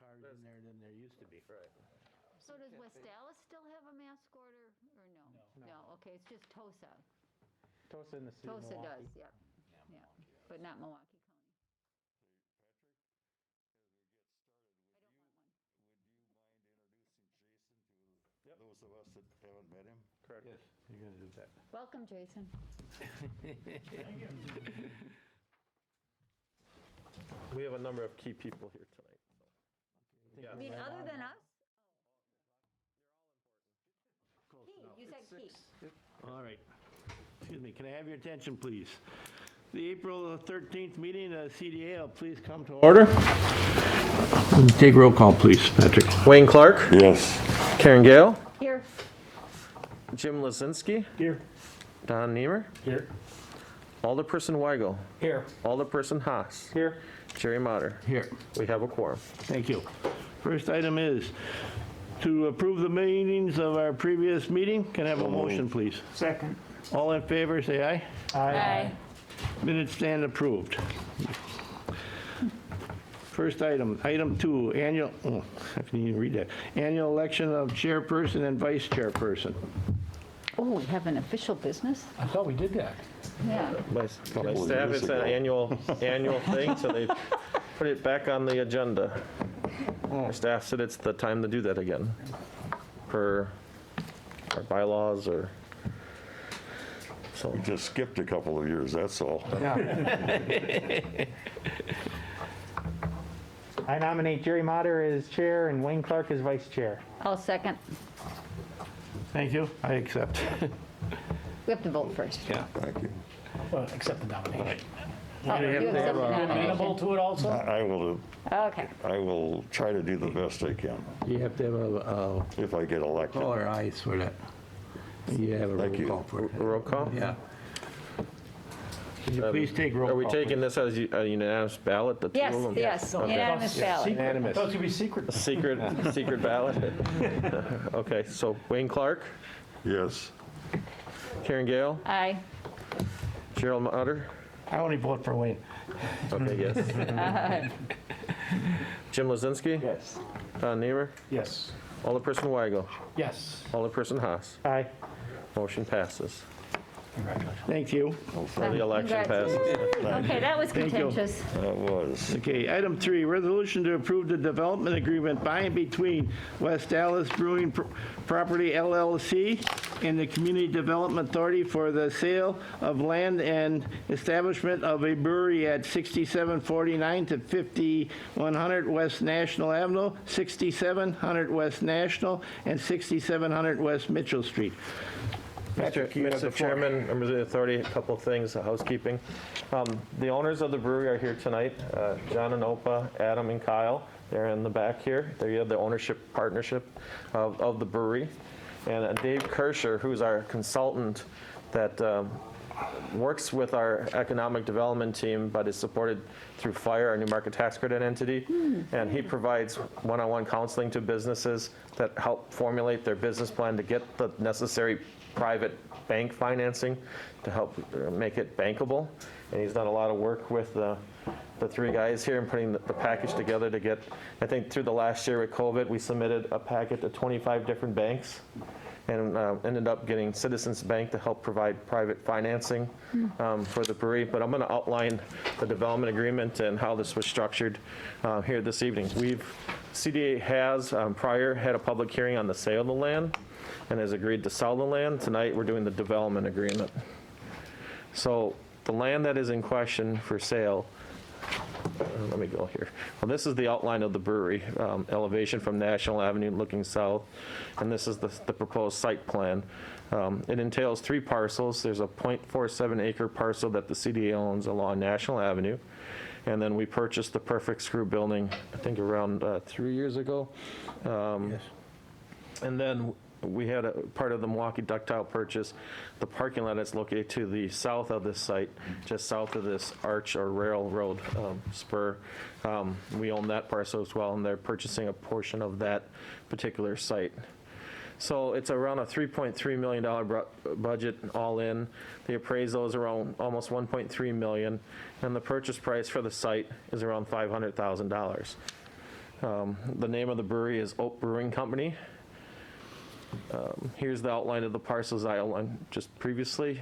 cars in there than there used to be. Right. So does West Dallas still have a mascot or no? No, okay, it's just Tosa. Tosa in the city of Tosa Milwaukee. does, yep, yeah, but not Milwaukee County. Those of us that haven't met him. Correct. Yes, you're gonna do that. Welcome, Jason. We have a number of key people here tonight. I mean, other than us? Key, you said key. All right. Excuse me, can I have your attention, please? The April 13th meeting of CDA, will please come to order. Take roll call, please, Patrick. Wayne Clark, Yes. Karen Gale, Here. Jim Lazinski, Here. Don Niemer, Here. Alderperson Weigel, Here. Alderperson Haas, Here. Jerry Motter. Here. We have a quorum. Thank you. First item is to approve the meetings of our previous meeting. Can I have a motion, please? Second. All in favor, say aye. Aye. Minutes stand approved. First item, item 2, annual, I can even read that. Annual election of chairperson and vice chairperson. Oh, we have an official business? I thought we did that. Yeah. My staff, it's an annual thing, so they put it back on the agenda. Our staff said it's the time to do that again, per our bylaws or, so. We just skipped a couple of years, that's all. Yeah. I nominate Jerry Motter as chair and Wayne Clark as vice chair. I'll second. Thank you, I accept. We have to vote first. Yeah. Thank you. Well, accept the nomination. Oh, you accept the Amenable nomination? to it also? Okay. I will try to do the best I can You have to have a if I get elected. call or eyes for that. You have a roll Thank you. call for it. Roll call? Yeah. Could you please take roll Are call? we taking this as a unanimous ballot, the two Yes, of them? yes, Okay. unanimous ballot. Secret. I Unanimous. thought it would be secret. Secret ballot? Okay, so Wayne Clark, Yes. Karen Gale, Aye. Gerald Motter, I only vote for Wayne. okay, yes. Jim Lazinski, Yes. Don Niemer, Yes. Alderperson Weigel, Yes. Alderperson Haas. Aye. Motion passes. Congratulations. Thank you. The election Congrats. passes. Okay, that was Thank you. contentious. That was. Okay, item 3, resolution to approve the development agreement by and between West Dallas Brewing Property LLC and the Community Development Authority for the sale of land and establishment of a brewery at 6749 to 5100 West National Avenue, 6700 West National, and 6700 West Mitchell Street. Patrick, you have the Mr. floor. Chairman, members of the authority, a couple of things, housekeeping. The owners of the brewery are here tonight, John and Opa, Adam and Kyle. They're in the back here. They have the ownership partnership of the brewery. And Dave Kirscher, who's our consultant that works with our economic development team, but is supported through FIRE, our New Market Tax Credit entity. And he provides one-on-one counseling to businesses that help formulate their business plan to get the necessary private bank financing to help make it bankable. And he's done a lot of work with the three guys here and putting the package together to get, I think through the last year with COVID, we submitted a packet to 25 different banks and ended up getting Citizens Bank to help provide private financing for the brewery. But I'm going to outline the development agreement and how this was structured here this evening. CDA has prior had a public hearing on the sale of the land and has agreed to sell the land. Tonight, we're doing the development agreement. So the land that is in question for sale, let me go here. Well, this is the outline of the brewery, elevation from National Avenue looking south, and this is the proposed site plan. It entails 3 parcels. There's a 0.47 acre parcel that the CDA owns along National Avenue, and then we purchased the Perfect Screw building, I think around 3 years ago. Yes. And then we had a part of the Milwaukee ductile purchase. The parking lot is located to the south of this site, just south of this arch or railroad spur. We own that parcel as well, and they're purchasing a portion of that particular site. So it's around a $3.3 million budget all in. The appraisal is around almost $1.3 million, and the purchase price for the site is around $500,000. The name of the brewery is Oak Brewing Company. Here's the outline of the parcels I outlined just previously,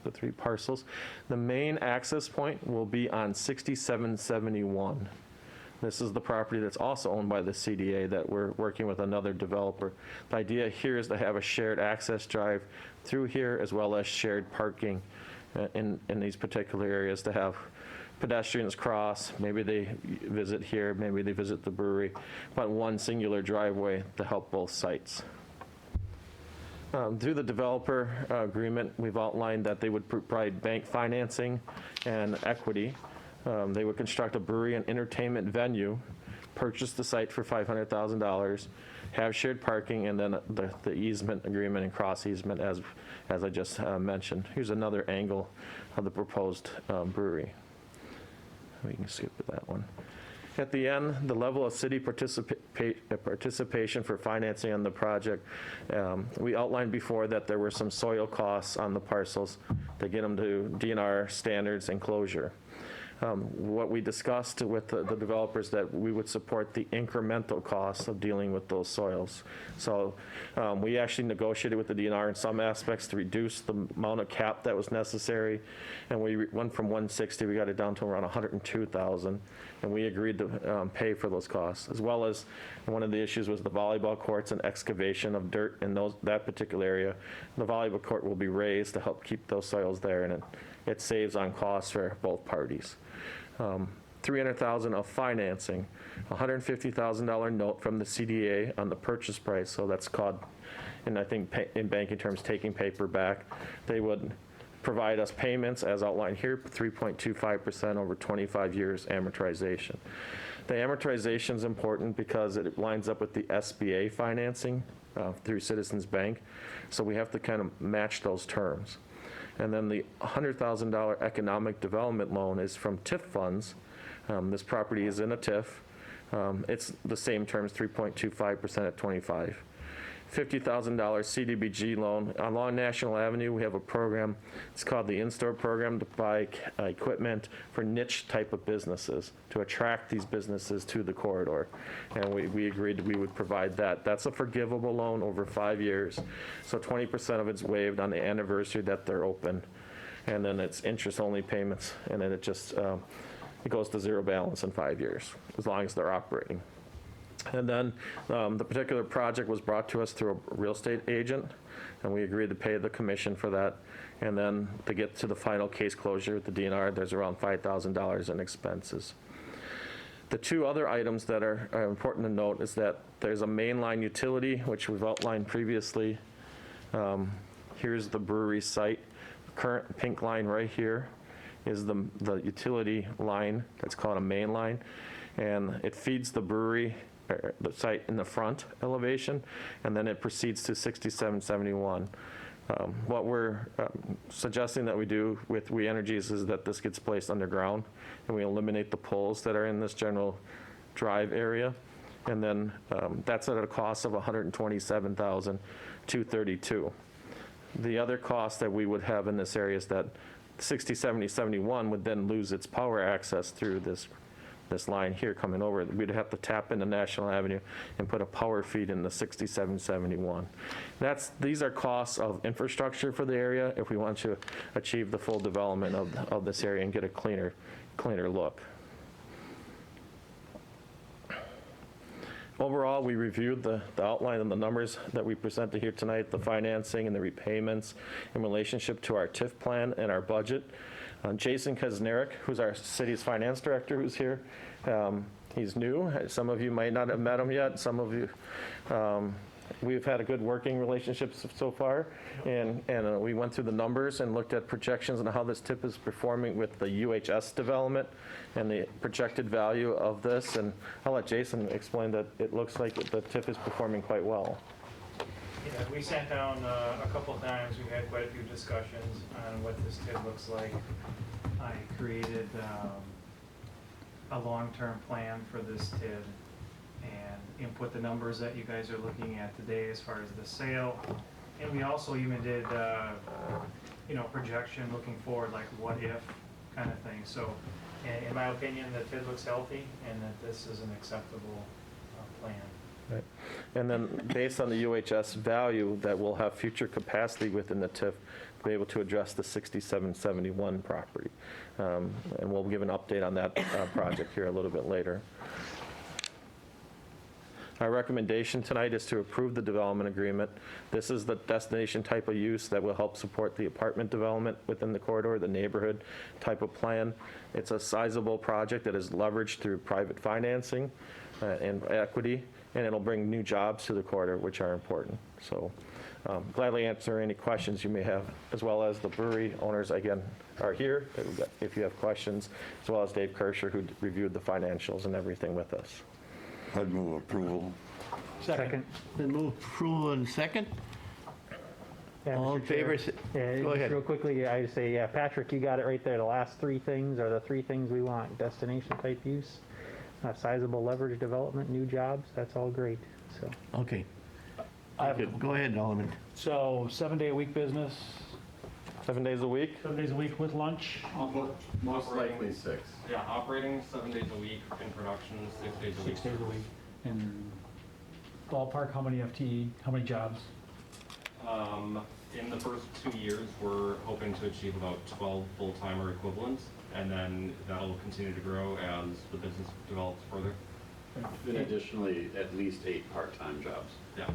the 3 parcels. The main access point will be on 6771. This is the property that's also owned by the CDA that we're working with another developer. The idea here is to have a shared access drive through here as well as shared parking in these particular areas to have pedestrians cross, maybe they visit here, maybe they visit the brewery, but one singular driveway to help both sites. Through the developer agreement, we've outlined that they would provide bank financing and equity. They would construct a brewery and entertainment venue, purchase the site for $500,000, have shared parking, and then the easement agreement and cross easement as I just mentioned. Here's another angle of the proposed brewery. We can skip that one. At the end, the level of city participation for financing on the project, we outlined before that there were some soil costs on the parcels to get them to DNR standards and closure. What we discussed with the developers that we would support the incremental costs of dealing with those soils. So we actually negotiated with the DNR in some aspects to reduce the amount of cap that was necessary, and we went from 160, we got it down to around 102,000, and we agreed to pay for those costs, as well as one of the issues was the volleyball courts and excavation of dirt in that particular area. The volleyball court will be raised to help keep those soils there, and it saves on costs for both parties. $300,000 of financing, $150,000 note from the CDA on the purchase price, so that's called, and I think in banking terms, taking paper back. They would provide us payments as outlined here, 3.25% over 25 years amortization. The amortization is important because it lines up with the SBA financing through Citizens Bank, so we have to kind of match those terms. And then the $100,000 economic development loan is from TIF funds. This property is in a TIF. It's the same terms, 3.25% at 25. $50,000 CDBG loan. Along National Avenue, we have a program, it's called the In-Store Program, to buy equipment for niche type of businesses, to attract these businesses to the corridor. And we agreed that we would provide that. That's a forgivable loan over 5 years. So 20% of it's waived on the anniversary that they're open. And then it's interest-only payments, and then it just, it goes to zero balance in 5 years, as long as they're operating. And then the particular project was brought to us through a real estate agent, and we agreed to pay the commission for that. And then to get to the final case closure with the DNR, there's around $5,000 in expenses. The 2 other items that are important to note is that there's a mainline utility, which we've outlined previously. Here's the brewery site. Current pink line right here is the utility line. That's called a main line, and it feeds the brewery, the site in the front elevation, and then it proceeds to 6771. What we're suggesting that we do with We Energies is that this gets placed underground, and we eliminate the poles that are in this general drive area, and then that's at a cost of $127,232. The other cost that we would have in this area is that 607071 would then lose its power access through this line here coming over. We'd have to tap into National Avenue and put a power feed in the 6771. These are costs of infrastructure for the area if we want to achieve the full development of this area and get a cleaner look. Overall, we reviewed the outline and the numbers that we presented here tonight, the financing and the repayments in relationship to our TIF plan and our budget. Jason Kaczmarek, who's our city's finance director, who's here. He's new. Some of you might not have met him yet. Some of you, we've had a good working relationship so far. And we went through the numbers and looked at projections and how this TIF is performing with the UHS development and the projected value of this. And I'll let Jason explain that it looks like the TIF is performing quite well. Yeah, we sat down a couple of times. We had quite a few discussions on what this TID looks like. I created a long-term plan for this TID and input the numbers that you guys are looking at today as far as the sale. And we also even did, projection looking forward, like what if kind of thing. So in my opinion, the TID looks healthy and that this is an acceptable plan. Right. And then based on the UHS value, that we'll have future capacity within the TIF to be able to address the 6771 property. And we'll give an update on that project here a little bit later. Our recommendation tonight is to approve the development agreement. This is the destination type of use that will help support the apartment development within the corridor, the neighborhood type of plan. It's a sizable project that is leveraged through private financing and equity, and it'll bring new jobs to the corridor, which are important. So gladly answer any questions you may have, as well as the brewery owners, again, are here if you have questions, as well as Dave Kirscher, who reviewed the financials and everything with us. I'd move approval. Second. Then move approval in second. Yeah, All in Mr. Chair. favor? Yeah, Go just ahead. real quickly, I say, yeah, Patrick, you got it right there. The last three things are the three things we want. Destination type use, sizable leverage development, new jobs, that's all great, so. Okay. I have- Good. Go ahead, Alderman. So 7-day-a-week business, 7 days a week? 7 days a week with lunch? Most likely 6. Yeah, operating 7 days a week, in production 6 days a week. 6 days a week. And ballpark, how many FTE, how many jobs? In the first 2 years, we're hoping to achieve about 12 full-timer equivalents, and then that'll continue to grow as the business develops further. And additionally, at least 8 part-time jobs. Yeah.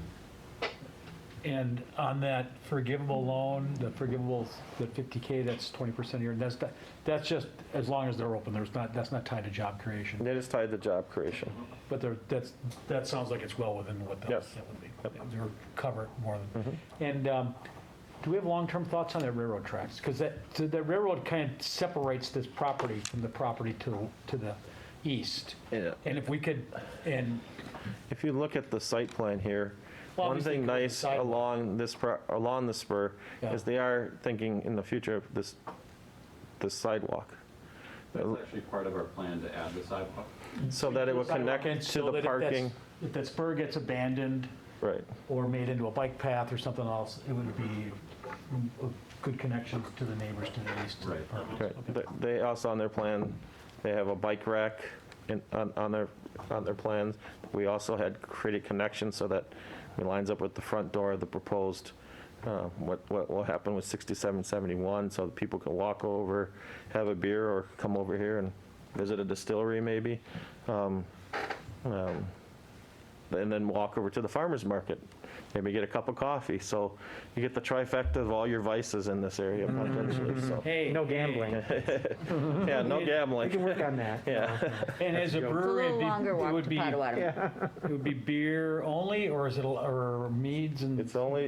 And on that forgivable loan, the 50K, that's 20% a year, that's just as long as they're open, that's not tied to job creation. It is tied to job creation. But that sounds like it's well within what that Yes. would be. They're covered more than. And do we have long-term thoughts on the railroad tracks? Because the railroad kind of separates this property from the property to the east. Yeah. And if we could, and If you look at the site plan here, Well, one obviously, thing because of the nice sidewalk. along the spur Yeah. is they are thinking in the future of this sidewalk, That's actually part of our plan to add the sidewalk. so that it will connect And to so the that if that's- parking. If that spur gets abandoned Right. or made into a bike path or something else, it would be a good connection to the neighbors to the east. to the Right. apartments. Right. Okay. They also, on their plan, they have a bike rack on their plans. We also had created connections so that it lines up with the front door of the proposed, what will happen with 6771, so that people can walk over, have a beer, or come over here and visit a distillery maybe. And then walk over to the farmer's market, maybe get a cup of coffee. So you get the trifecta of all your vices in this area potentially, so. Hey. No gambling. Yeah, no We can gambling. work on that. Yeah. And as a It's a brewery, little longer it walk would to be, Potawatomi. it would be beer only, or is it, or meads and? It's only,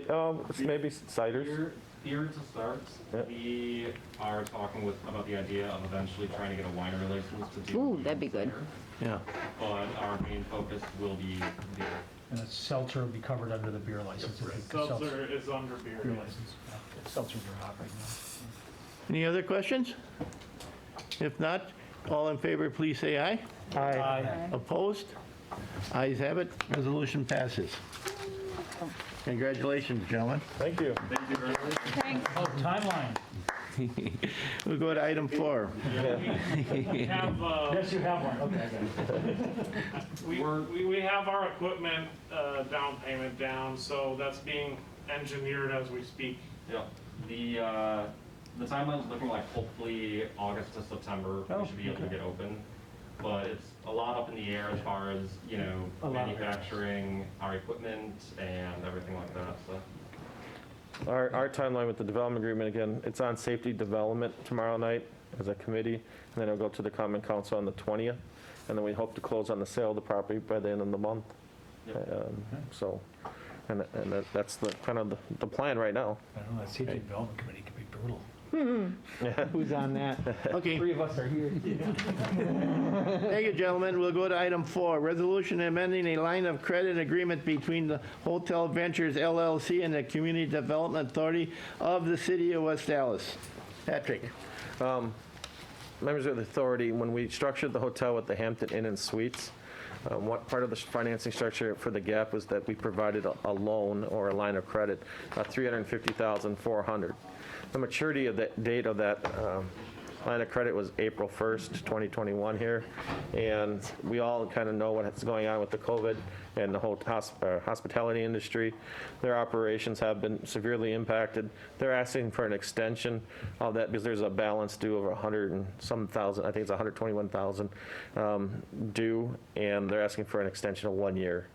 it's maybe ciders. Beer to start. Yeah. We are talking about the idea of eventually trying to get a winery license to do. Ooh, that'd be good. cider, Yeah. But our main focus will be beer. And a seltzer would be covered under the beer license. if it's a Seltzer is under beer. Beer license. Yeah, Seltzers are hot right now. Any other questions? If not, all in favor, please say aye. Aye. Opposed? Ayes have it. Resolution passes. Congratulations, gentlemen. Thank you. Oh, timeline. We'll go to item 4. Yes, you have one, okay. I got it. We have our equipment down payment down, so that's being engineered as we speak. Yeah. The timeline's looking like hopefully August to September, Oh, we should be able to okay. get open. But it's a lot up in the air as far as, A lot. manufacturing, our equipment and everything like that, so. Our timeline with the development agreement, again, it's on safety development tomorrow night as a committee, and then it'll go to the common council on the 20th, and then we hope to close on the sale of the property by the end of the month. So, and that's the kind of the plan right now. I don't know, that safety development committee could be brutal. Who's on that? Okay, Three of us are here. thank you, gentlemen. We'll go to item 4, resolution amending a line of credit agreement between the Hotel Ventures LLC and the Community Development Authority of the City of West Dallas. Patrick? Members of the authority, when we structured the hotel with the Hampton Inn and Suites, what part of the financing structure for the GAP was that we provided a loan or a line of credit, $350,400. The maturity of that date of that line of credit was April 1st, 2021 here, and we all kind of know what's going on with the COVID and the whole hospitality industry. Their operations have been severely impacted. They're asking for an extension of that because there's a balance due of 100 and some thousand, I think it's 121,000 due, and they're asking for an extension of 1 year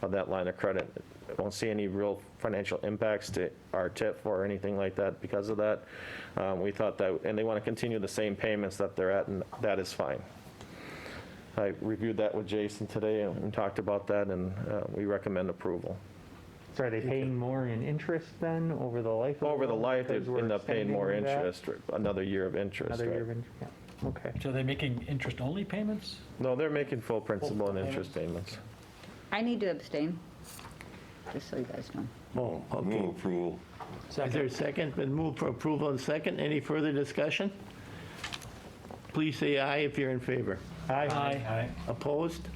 of that line of credit. I don't see any real financial impacts to our TIF or anything like that because of that. We thought that, and they want to continue the same payments that they're at, and that is fine. I reviewed that with Jason today and talked about that, and we recommend approval. So are they paying more in interest then over the life of the Over the loan life, they because we're end up paying more extending that? interest, another year of interest. Another year of right? interest, yeah. Okay. So are they making interest-only payments? No, they're making full principal and interest payments. I need to abstain, just so you guys know. Oh, okay. Move approval. Is there a second? Been moved for approval and second. Any further discussion? Please say aye if you're in favor. Aye. Opposed?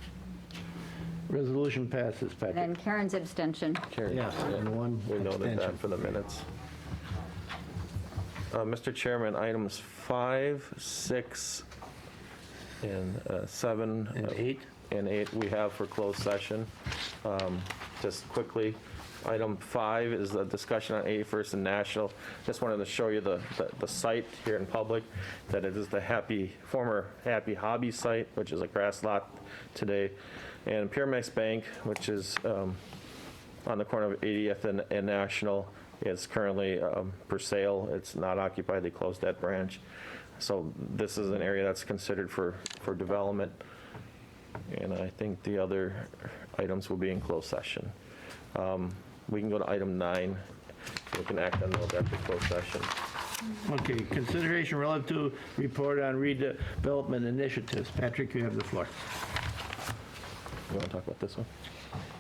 Resolution passes, Patrick. And Karen's abstention. Carrie, Yes, and one we noted abstention. that for the minutes. Mr. Chairman, items 5, 6, and 7. And 8? And 8 we have for closed session. Just quickly, item 5 is the discussion on 81st and National. Just wanted to show you the site here in public, that it is the former Happy Hobby site, which is a grass lot today. And Pyramex Bank, which is on the corner of 80th and National, is currently for sale. It's not occupied. They closed that branch. So this is an area that's considered for development. And I think the other items will be in closed session. We can go to item 9. We can act on those after closed session. Okay, consideration relative to report on redevelopment initiatives. Patrick, you have the floor. You want to talk about this one?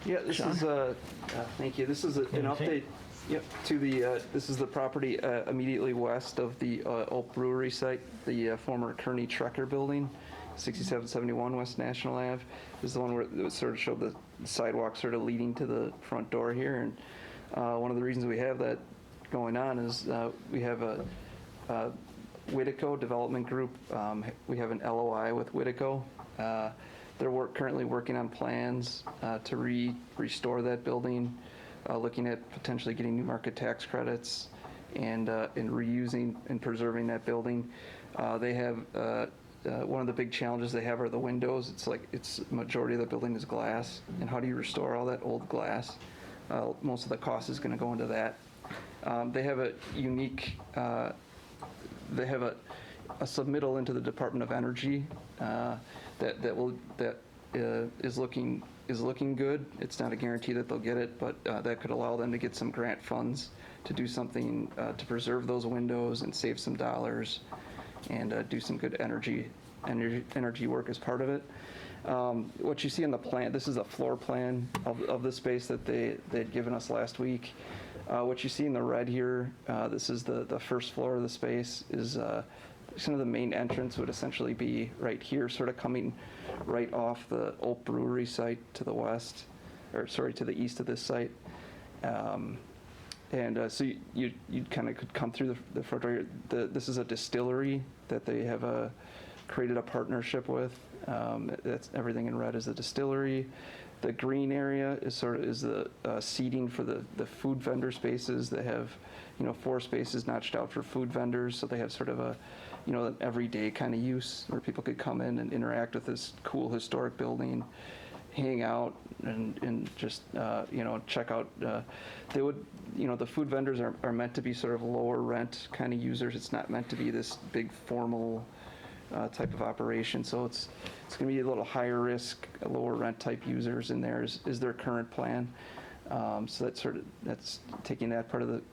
Yeah, this is thank you. This is an update. Yep, to the, this is the property immediately west of the Old Brewery site, the former Kearney Trekker building, 6771 West National Ave. This is the one where it sort of showed the sidewalk sort of leading to the front door here. And one of the reasons we have that going on is we have a Whitico Development Group. We have an LOI with Whitico. They're currently working on plans to restore that building, looking at potentially getting new market tax credits and reusing and preserving that building. They have one of the big challenges they have are the windows. It's majority of the building is glass, and how do you restore all that old glass? Most of the cost is going to go into that. They have a unique. They have a submittal into the Department of Energy that is looking good. It's not a guarantee that they'll get it, but that could allow them to get some grant funds to do something to preserve those windows and save some dollars and do some good energy work as part of it. What you see in the plan, this is a floor plan of the space that they'd given us last week. What you see in the red here, this is the first floor of the space, is some of the main entrance would essentially be right here, sort of coming right off the Old Brewery site to the west, or sorry, to the east of this site. So you kind of could come through the front door. This is a distillery that they have created a partnership with. That's everything in red is the distillery. The green area is the seating for the food vendor spaces. They have 4 spaces notched out for food vendors, so they have sort of a an everyday kind of use where people could come in and interact with this cool historic building, hang out and just check out. They would the food vendors are meant to be sort of lower rent kind of users. It's not meant to be this big formal type of operation. So it's going to be a little higher risk, lower rent type users in there is their current plan. So that's taking that part of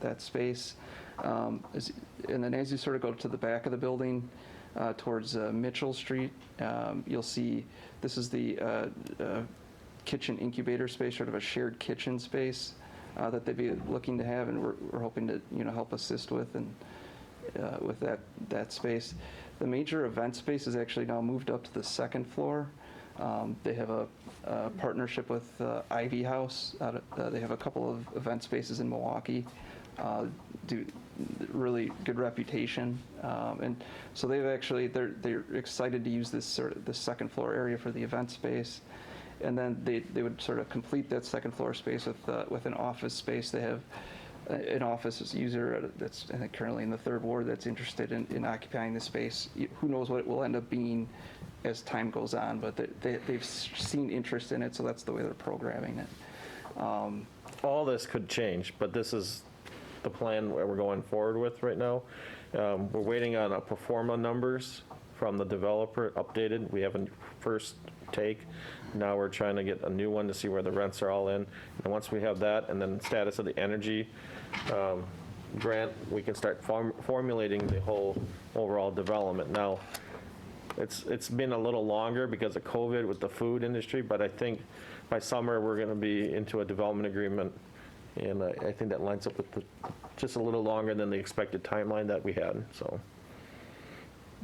that space. And then as you sort of go to the back of the building towards Mitchell Street, you'll see this is the kitchen incubator space, sort of a shared kitchen space that they'd be looking to have, and we're hoping to help assist with and with that space. The major event space is actually now moved up to the 2nd floor. They have a partnership with Ivy House. They have a couple of event spaces in Milwaukee, really good reputation. And so they're excited to use this second floor area for the event space. And then they would sort of complete that second floor space with an office space. They have an office user that's, I think, currently in the 3rd Ward that's interested in occupying the space. Who knows what it will end up being as time goes on, but they've seen interest in it, so that's the way they're programming it. All this could change, but this is the plan where we're going forward with right now. We're waiting on a pro forma numbers from the developer updated. We have a first take. Now we're trying to get a new one to see where the rents are all in. And once we have that, and then status of the energy grant, we can start formulating the whole overall development. Now, it's been a little longer because of COVID with the food industry, but I think by summer, we're going to be into a development agreement, and I think that lines up with just a little longer than the expected timeline that we had, so.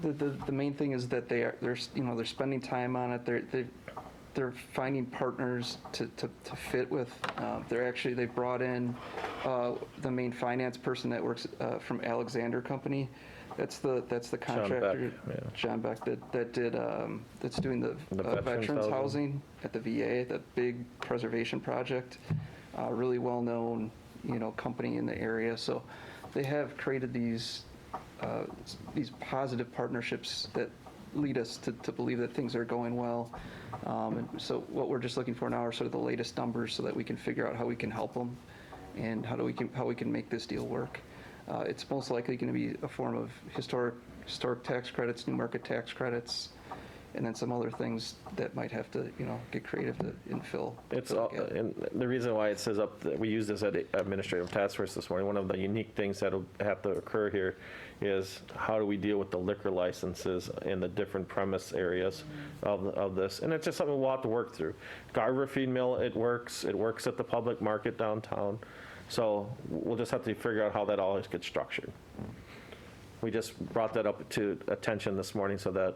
The main thing is that they're spending time on it. They're finding partners to fit with. They brought in the main finance person that works from Alexander Company. That's the contractor, John Beck, that's doing the veterans housing at the VA, the big preservation project. Really well-known, company in the area. So they have created these positive partnerships that lead us to believe that things are going well. And so what we're just looking for now are sort of the latest numbers so that we can figure out how we can help them and how we can make this deal work. It's most likely going to be a form of historic tax credits, new market tax credits, and then some other things that might have to, get creative to infill. And the reason why it says up that we use this at administrative task force this morning, one of the unique things that'll have to occur here is how do we deal with the liquor licenses in the different premise areas of this? And it's just something we'll have to work through. Garver Feed Mill, it works at the public market downtown. So we'll just have to figure out how that all gets structured. We just brought that up to attention this morning so that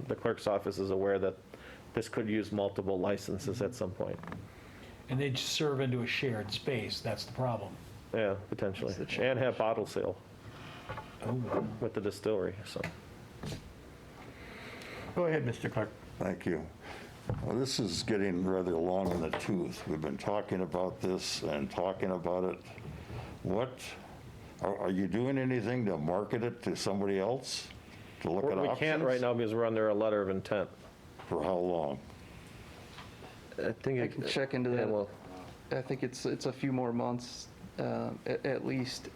the clerk's office is aware that this could use multiple licenses at some point. And they serve into a shared space, that's the problem. Yeah, potentially. And have bottle sale with the distillery, so. Go ahead, Mr. Clark. Thank you. Well, this is getting rather long in the tooth. We've been talking about this and talking about it. Are you doing anything to market it to somebody else to look at options? We can't right now because we're under a letter of intent. For how long? I think I can check into that. Well, I think it's a few more months at least.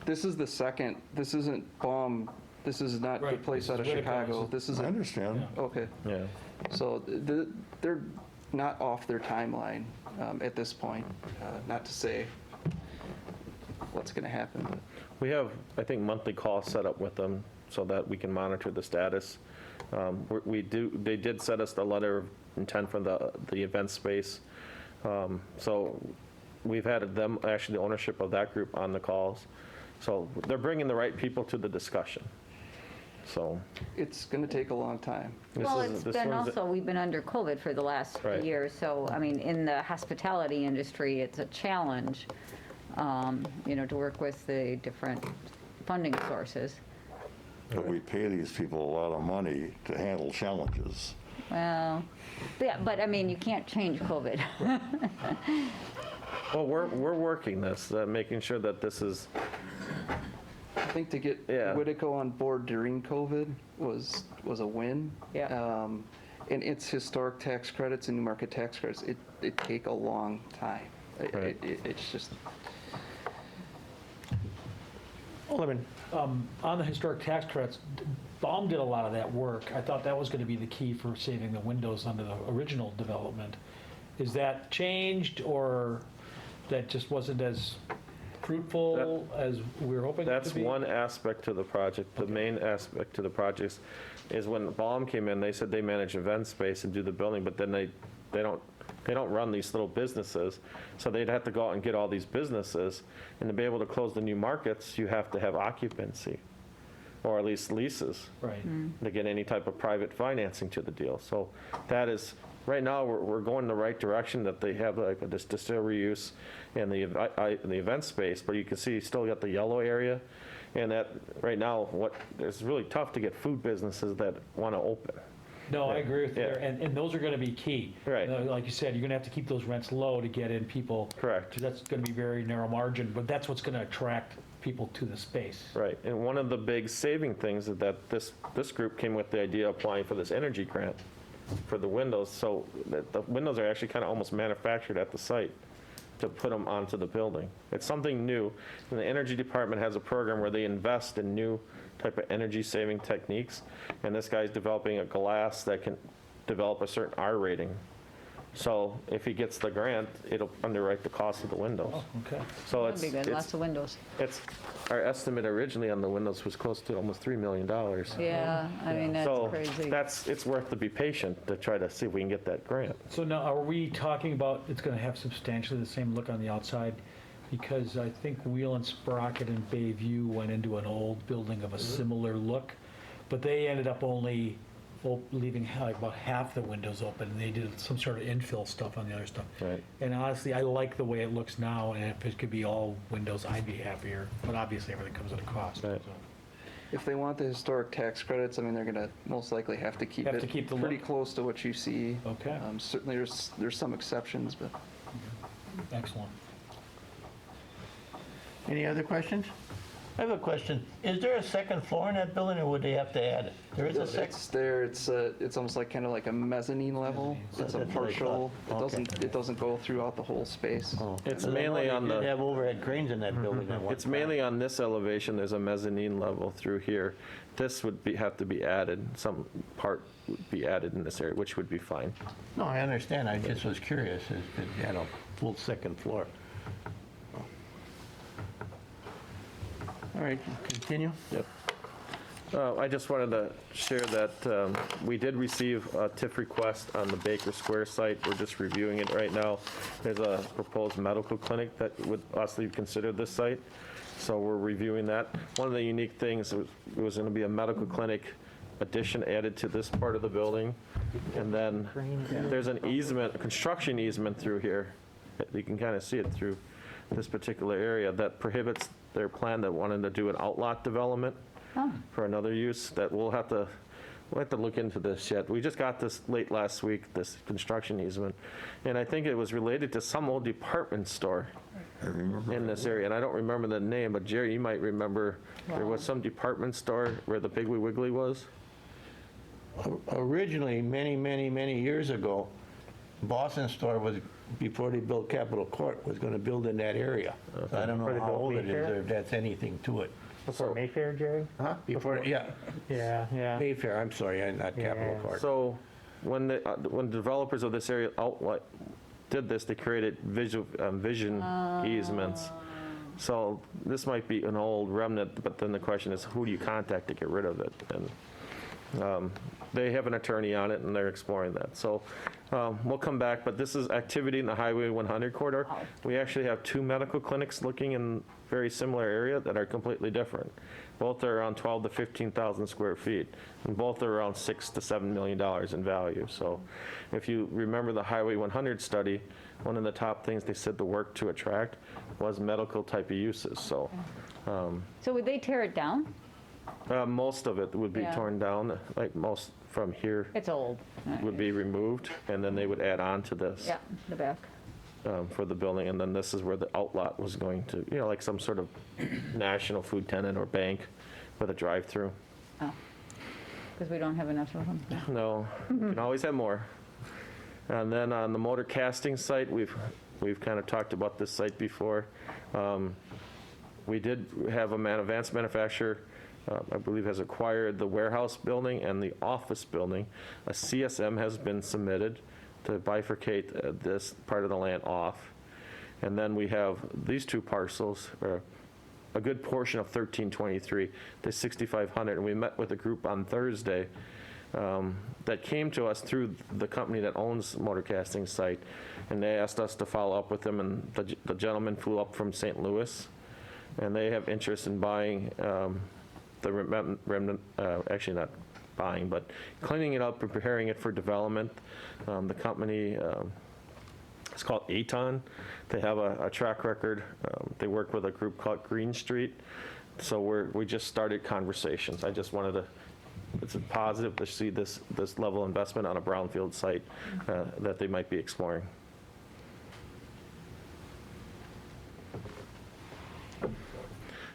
This is the second. This isn't Baum. This is not the place out of Chicago. This is. I understand. Okay. Yeah. So they're not off their timeline at this point. Not to say what's going to happen. But. We have, I think, monthly calls set up with them so that we can monitor the status. They did set us the letter of intent for the event space. So we've had them, actually the ownership of that group on the calls. So they're bringing the right people to the discussion. So it's going to take a long time. Well, we've been under COVID for the last year, so, I mean, in the hospitality industry, it's a challenge, to work with the different funding sources. But we pay these people a lot of money to handle challenges. Well, yeah, but I mean, you can't change COVID. Well, we're working this, making sure that this is. I think to get Whitico on board during COVID was a win. Yeah. And its historic tax credits and new market tax credits, it take a long time. It's just. On the historic tax credits, Baum did a lot of that work. I thought that was going to be the key for saving the windows under the original development. Is that changed, or that just wasn't as fruitful as we were hoping it to be? That's one aspect to the project. The main aspect to the project is when Baum came in, they said they manage event space and do the building, but then they don't run these little businesses. So they'd have to go out and get all these businesses. And to be able to close the new markets, you have to have occupancy, or at least leases, Right. to get any type of private financing to the deal. So that is right now, we're going the right direction, that they have like this distillery use and the event space, but you can see you still got the yellow area. And that, right now, it's really tough to get food businesses that want to open. No, I agree with you, Yeah. there, and those are gonna be key. Right. Like you said, you're gonna have to keep those rents low to get in people. Correct. 'Cause that's gonna be very narrow margin, but that's what's gonna attract people to the space. Right, and one of the big saving things is that this group came with the idea of applying for this energy grant for the windows, so that the windows are actually kind of almost manufactured at the site to put them onto the building. It's something new, and the energy department has a program where they invest in new type of energy saving techniques, and this guy's developing a glass that can develop a certain R rating. So if he gets the grant, it'll underwrite the cost of the windows. Oh, okay. So That'd be good, lots of windows. our estimate originally on the windows was close to almost $3 million. Yeah, I mean, that's So crazy. it's worth to be patient to try to see if we can get that grant. So now, are we talking about, it's gonna have substantially the same look on the outside? Because I think Wheel and Sprocket and Bayview went into an old building of a similar look, but they ended up only leaving like about half the windows open, and they did some sort of infill stuff on the other stuff. Right. And honestly, I like the way it looks now, and if it could be all windows, I'd be happier, but obviously everything comes at a cost. Right. so. If they want the historic tax credits, I mean, they're gonna most likely have to keep Have it to keep the pretty look. close to what you see. Okay. Certainly, there's some exceptions, but. Excellent. Any other questions? I have a question. Is there a second floor in that building, or would they have to add it? There is a second. It's there, it's almost like, kind of like a mezzanine level. It's a That's what I partial, thought. it doesn't go throughout the whole space. It's I know mainly they on did the, have overhead cranes in that building at one it's time. mainly on this elevation, there's a mezzanine level through here. This would have to be added, some part would be added in this area, which would be fine. No, I understand. I just was curious if it had a full second floor. All right, continue. Yep. I just wanted to share that we did receive a TIF request on the Baker Square site. We're just reviewing it right now. There's a proposed medical clinic that would possibly consider this site, so we're reviewing that. One of the unique things, it was going to be a medical clinic addition added to this part of the building, and then there's an easement, a construction easement through here. You can kind of see it through this particular area that prohibits their plan that wanted to do an outlot development for another use, that we'll have to look into this yet. We just got this late last week, this construction easement, and I think it was related to some old department store I remember. in this area, and I don't remember the name, but Jerry, you might remember, there was some department store where the Piggly Wiggly was. Originally, many years ago, Boston Store was, before they built Capitol Court, was going to build in that area. So I don't Before know they how built old it is, Mayfair? or if that's anything to it. Before Mayfair, Jerry? Huh? Before, yeah, Yeah. Mayfair, I'm sorry, not Capitol Yeah. Court. So when the developers of this area outlet did this, they created vision easements. So this might be an old remnant, but then the question is, who do you contact to get rid of it? And they have an attorney on it, and they're exploring that. So we'll come back, but this is activity in the Highway 100 corridor. We actually have two medical clinics looking in very similar area that are completely different. Both are around 12 to 15,000 square feet, and both are around $6 to $7 million in value. So if you remember the Highway 100 study, one of the top things they said the work to attract was medical type of uses. So So would they tear it down? most of it would be Yeah. torn down, like most from here It's old. would be removed, and then they would add on to this Yeah, the back. for the building, and then this is where the outlot was going to, like some sort of national food tenant or bank with a drive-through. Because we don't have enough of them. No, you can always have more. And then on the motor casting site, we've kind of talked about this site before. We did have advanced manufacturer, I believe, has acquired the warehouse building and the office building. A CSM has been submitted to bifurcate this part of the land off. And then we have these two parcels, or a good portion of 1323, the 6,500. And we met with a group on Thursday that came to us through the company that owns motor casting site. And they asked us to follow up with them, and the gentleman flew up from St. Louis. And they have interest in buying the remnant, actually not buying, but cleaning it up and preparing it for development. The company, it's called Aton. They have a track record. They work with a group called Green Street. So we just started conversations. I just wanted to, it's a positive to see this level of investment on a brownfield site that they might be exploring.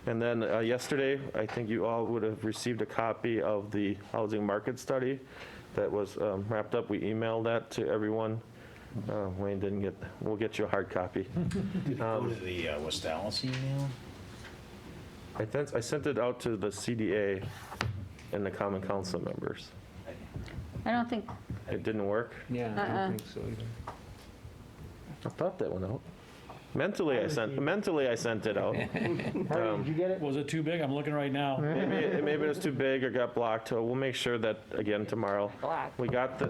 And then yesterday, I think you all would have received a copy of the housing market study that was wrapped up. We emailed that to everyone. Wayne didn't get, we'll get you a hard copy. Did it go to the West Dallas email? I sent it out to the CDA and the Common Council members. I don't think, It didn't work? Yeah, I don't think so either. I thought that went out. Mentally, I sent it out. Harvey, did you get it? Was it too big? I'm looking right now. Maybe it was too big or got blocked. We'll make sure that, again, tomorrow. Blocked.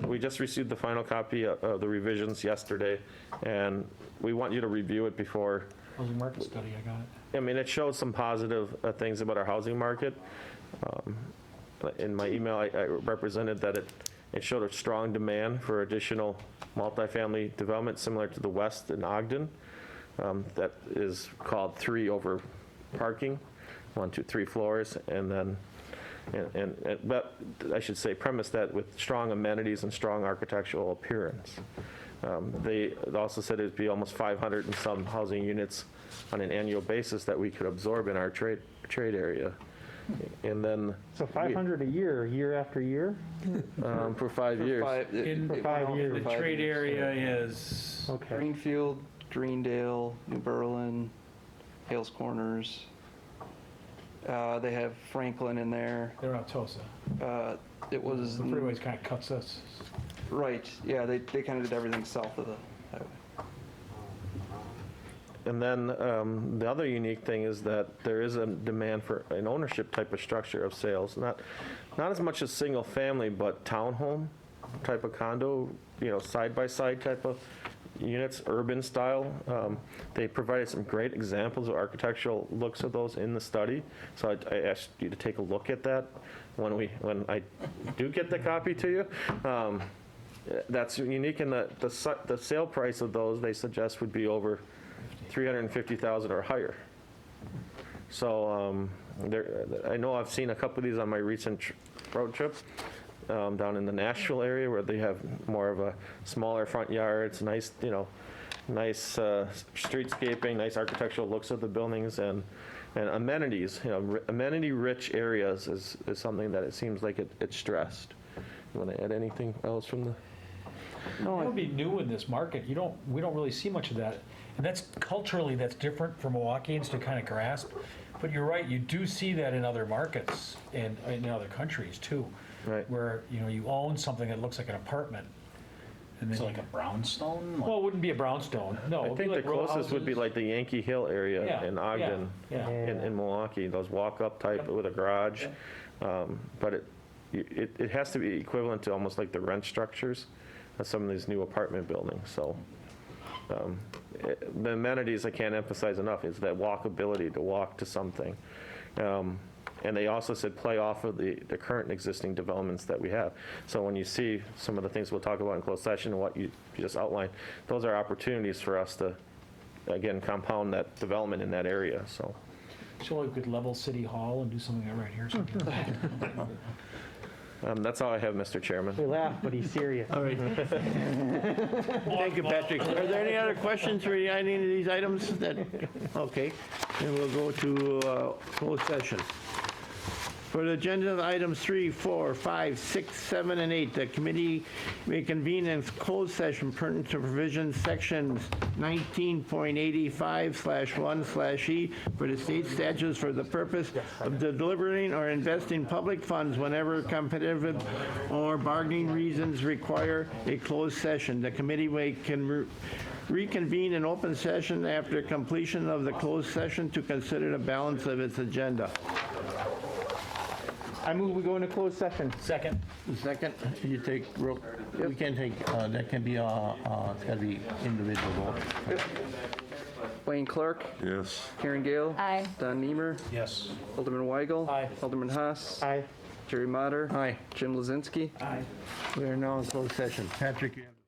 We just received the final copy of the revisions yesterday, and we want you to review it before. Housing market study, I got it. I mean, it shows some positive things about our housing market. In my email, I represented that it showed a strong demand for additional multifamily development similar to the West in Ogden. That is called 3 over parking, 1, 2, 3 floors, and then, but I should say premise that with strong amenities and strong architectural appearance. They also said it'd be almost 500 and some housing units on an annual basis that we could absorb in our trade area. And then. So 500 a year after year? For 5 years. For 5 years. The trade area is, Okay. Greenfield, Greendale, New Berlin, Hales Corners. They have Franklin in there. they're on Tosa. It was, The freeways kind of cuts us. right, yeah, they kind of did everything south of the highway. And then the other unique thing is that there is a demand for an ownership type of structure of sales, not as much as single family, but townhome type of condo, side by side type of units, urban style. They provided some great examples of architectural looks of those in the study. So I asked you to take a look at that when I do get the copy to you. That's unique in the sale price of those they suggest would be over $350,000 or higher. So I know I've seen a couple of these on my recent road trip down in the Nashville area where they have more of a smaller front yards, nice, nice streetscaping, nice architectural looks of the buildings, and amenities. Amenity-rich areas is something that it seems like it's stressed. You want to add anything else from the? That would be new in this market. We don't really see much of that. And that's culturally, that's different for Milwaukeeans to kind of grasp. But you're right, you do see that in other markets and in other countries too. Right. Where, you own something that looks like an apartment. And then Is it like a brownstone? well, it wouldn't be a brownstone. No. I it'd be think the like row closest would be houses. like the Yankee Hill area Yeah, in Ogden, yeah. in Milwaukee, those walk-up type with a garage. But it has to be equivalent to almost like the rent structures of some of these new apartment buildings. So the amenities I can't emphasize enough is that walkability to walk to something. And they also said play off of the current existing developments that we have. So when you see some of the things we'll talk about in closed session and what you just outlined, those are opportunities for us to, again, compound that development in that area, so. So we could level City Hall and do something right here. That's all I have, Mr. Chairman. We laugh, but he's serious. All right. Thank you, Patrick. Are there any other questions for any of these items that, okay, then we'll go to closed session. For the agenda items 3, 4, 5, 6, 7, and 8, the committee may convene in closed session pertinent to provisions sections 19.85/1/E for the state statutes for the purpose of deliberating or investing public funds whenever competitive or bargaining reasons require a closed session. The committee can reconvene in open session after completion of the closed session to consider the balance of its agenda. I move we go into closed session. Second. Second, you take, we can take, that can be, it's got to be individual vote. Wayne Clark, Yes. Karen Gale. aye. Don Niemer, Yes. Alderman Weigel. Aye. Alderman Haas. Aye. Jerry Motter. Aye. Jim Lozinski. We are now in closed session. Patrick, you have the